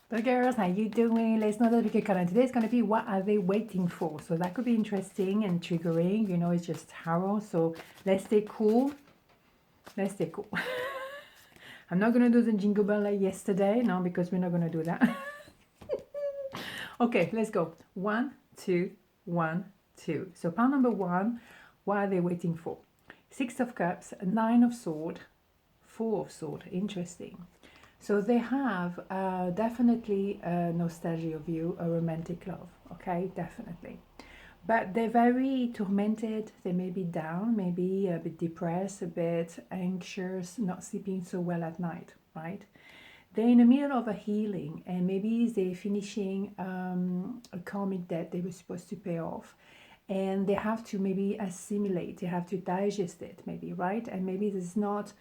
So girls, how you doing? Let's know the pickacard. Today is going to be what are they waiting for? So that could be interesting and triggering. You know, it's just tarot. So let's stay cool. Let's stay cool. I'm not going to do the jingle bell like yesterday. No, because we're not going to do that. Okay, let's go. 1, 2, 1, 2. So pile number 1, what are they waiting for? 6 of Cups, 9 of Sword, 4 of Sword. Interesting. So they have definitely a nostalgia of you, a romantic love, okay, definitely. But they're very tormented, they may be down, maybe a bit depressed, a bit anxious, not sleeping so well at night, right? They're in the middle of a healing and maybe they're finishing a karmic debt they were supposed to pay off. And they have to maybe assimilate, they have to digest it maybe, right? And maybe this is not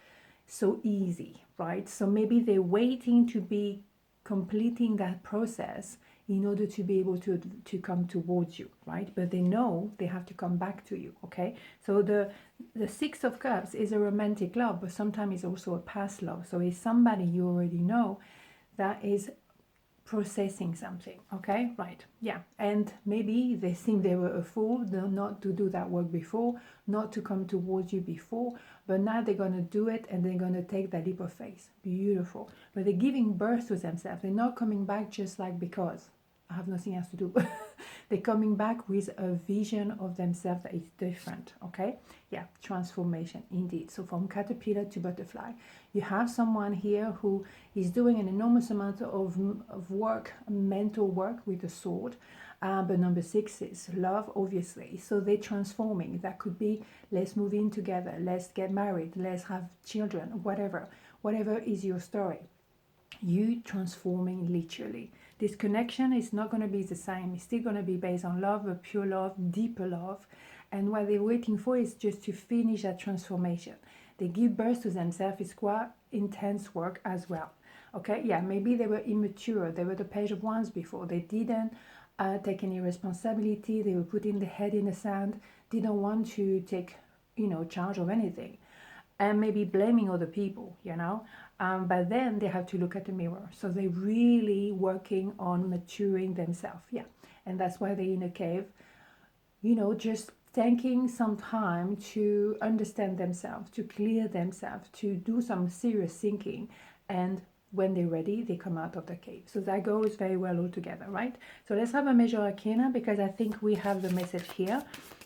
so easy, right? So maybe they're waiting to be completing that process in order to be able to come towards you, right? But they know they have to come back to you, okay? So the 6 of Cups is a romantic love, but sometimes it's also a past love. So it's somebody you already know that is processing something, okay, right, yeah. And maybe they think they were a fool not to do that work before, not to come towards you before, but now they're going to do it and they're going to take that leap of faith. Beautiful. But they're giving birth to themselves. They're not coming back just like because I have nothing else to do. They're coming back with a vision of themselves that is different, okay? Yeah, transformation, indeed. So from caterpillar to butterfly. You have someone here who is doing an enormous amount of work, mental work with the sword. But number 6 is love, obviously. So they're transforming. That could be, let's move in together, let's get married, let's have children, whatever. Whatever is your story. You transforming literally. This connection is not going to be the same. It's still going to be based on love, a pure love, deeper love. And what they're waiting for is just to finish that transformation. They give birth to themselves. It's quite intense work as well. Okay, yeah, maybe they were immature. They were the Page of Wands before. They didn't take any responsibility. They were putting their head in the sand. Didn't want to take, charge of anything. And maybe blaming other people, but then they have to look at the mirror. So they're really working on maturing themselves. Yeah. And that's why they're in a cave, just taking some time to understand themselves, to clear themselves, to do some serious thinking. And when they're ready, they come out of the cave. So that goes very well all together, right? So let's have a major arcana because I think we have the message here.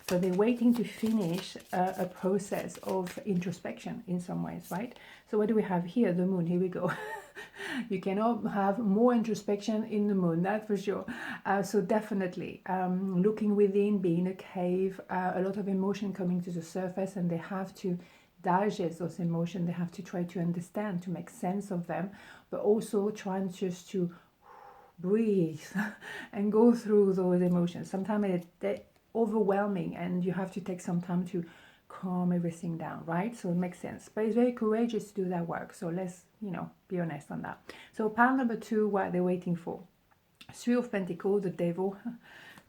So they're waiting to finish a process of introspection in some ways, right? So what do we have here? The moon. Here we go. You cannot have more introspection in the moon, that's for sure. So definitely looking within, being a cave, a lot of emotion coming to the surface, and they have to digest those emotions. They have to try to understand, to make sense of them, but also trying just to breathe and go through those emotions. Sometimes they're overwhelming and you have to take some time to calm everything down, right? So it makes sense, but it's very courageous to do that work. So let's be honest on that. So pile number 2, what they're waiting for: 3 of Pentacles, the Devil,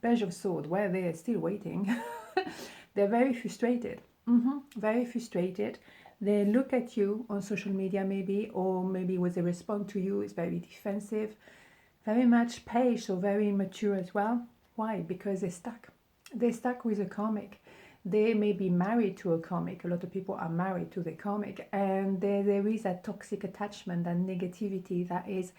Page of Swords. Where they're still waiting. They're very frustrated. Very frustrated. They look at you on social media maybe, or maybe when they respond to you, it's very defensive, very much page, so very immature as well. Why? Because they're stuck. They're stuck with a karmic. They may be married to a karmic. A lot of people are married to the karmic, and there is that toxic attachment, that negativity that is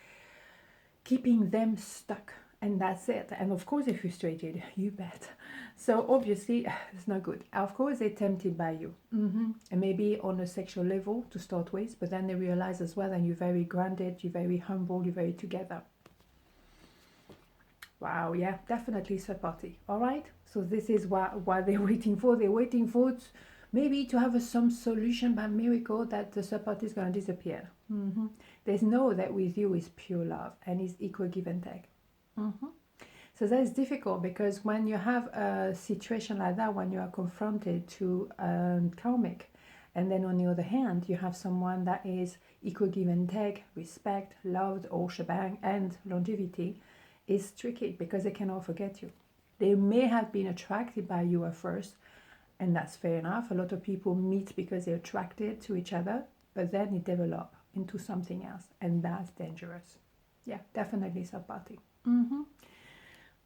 keeping them stuck, and that's it. And of course they're frustrated, you bet. So obviously it's not good. Of course they're tempted by you, and maybe on a sexual level to start with, but then they realize as well that you're very grounded, you're very humble, you're very together. Wow, yeah, definitely third party. All right, so this is what they're waiting for. They're waiting for maybe to have some solution by miracle that the third party is going to disappear. They know that with you is pure love and is equal give and take. So that is difficult because when you have a situation like that, when you are confronted to karmic, and then on the other hand, you have someone that is equal give and take, respect, loved, all shebang, and longevity, is tricky because they cannot forget you. They may have been attracted by you at first, and that's fair enough. A lot of people meet because they're attracted to each other, but then it develops into something else, and that's dangerous. Yeah, definitely self-parting. Mm-hmm.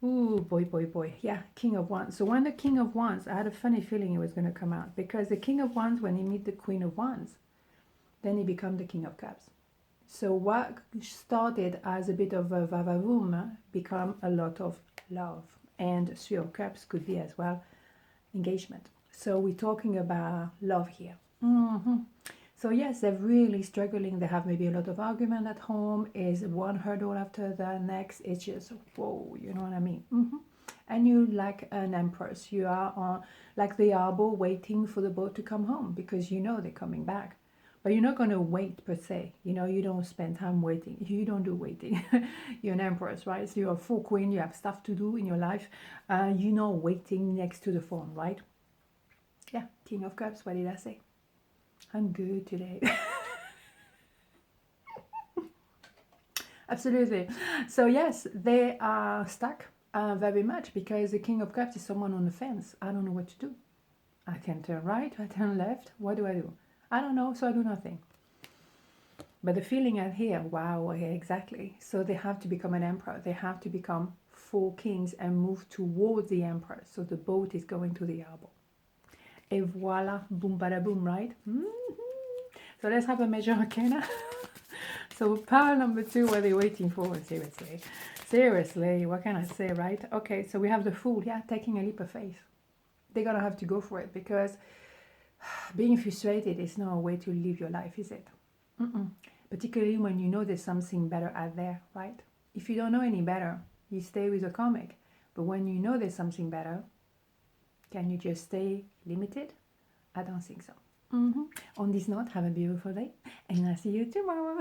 Ooh, boy, boy, boy. Yeah, King of Wands. So when the King of Wands, I had a funny feeling it was going to come out, because the King of Wands, when he meet the Queen of Wands, then he become the King of Cups. So what started as a bit of a vavavoom become a lot of love. And Three of Cups could be as well engagement. So we're talking about love here. Mm-hmm. So yes, they're really struggling. They have maybe a lot of argument at home. Is one hurdle after the next. It's just whoa, you know what I mean? Mm-hmm. And you like an empress. You are on like the harbor waiting for the boat to come home, because you know they're coming back. But you're not going to wait per se. You know, you don't spend time waiting. You don't do waiting. You're an empress, right? So you're a full queen. You have stuff to do in your life. You're not waiting next to the phone, right? Yeah, King of Cups. What did I say? I'm good today. Absolutely. So yes, they are stuck very much, because the King of Cups is someone on the fence. I don't know what to do. I can turn right, I turn left. What do I do? I don't know, so I do nothing. But the feeling I hear, wow, yeah, exactly. So they have to become an emperor. They have to become 4 kings and move towards the emperor. So the boat is going to the harbor. Et voila, boom, bada boom, right? So let's have a major arcana. So pile number 2, what are they waiting for? Seriously. Seriously, what can I say, right? Okay, so we have the Fool, yeah, taking a leap of faith. They're going to have to go for it, because being frustrated is not a way to live your life, is it? Particularly when you know there's something better out there, right? If you don't know any better, you stay with a comic. But when you know there's something better, can you just stay limited? I don't think so. On this note, have a beautiful day, and I'll see you tomorrow.